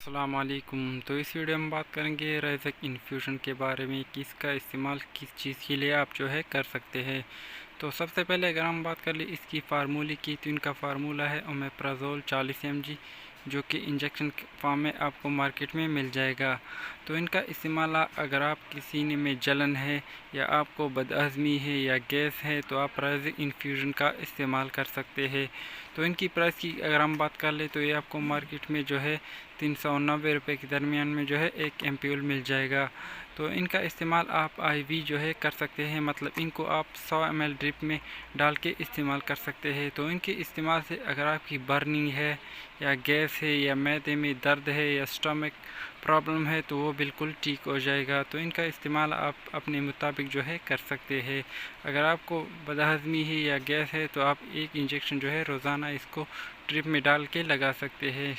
السلام علیکم۔ تو اس ویڈیو میں بات کریں گے ریزک انفیوژن کے بارے میں کہ اس کا استعمال کس چیز کے لیے آپ کر سکتے ہیں۔ تو سب سے پہلے اگر ہم بات کر لیں اس کی فارمولے کی، تو ان کا فارمولہ ہے اومیپرازول 40 mg، جو کہ انجیکشن فارم میں آپ کو مارکیٹ میں مل جائے گا۔ تو ان کا استعمال اگر آپ کی سینے میں جلن ہے یا آپ کو بدہضمی ہے یا گیس ہے تو آپ ریزک انفیوژن کا استعمال کر سکتے ہیں۔ تو ان کی پرائس کی اگر ہم بات کر لیں تو یہ آپ کو مارکیٹ میں 390 روپے کے درمیان میں ایک ایمپیول مل جائے گا۔ تو ان کا استعمال آپ آئی وی کر سکتے ہیں، مطلب ان کو آپ 100 ml ڈرپ میں ڈال کے استعمال کر سکتے ہیں۔ تو ان کے استعمال سے اگر آپ کی برننگ ہے یا گیس ہے یا معدے میں درد ہے یا اسٹمک پرابلم ہے تو وہ بالکل ٹھیک ہو جائے گا۔ تو ان کا استعمال آپ اپنے مطابق کر سکتے ہیں۔ اگر آپ کو بدہضمی ہے یا گیس ہے تو آپ ایک انجیکشن روزانہ اس کو ڈرپ میں ڈال کے لگا سکتے ہیں۔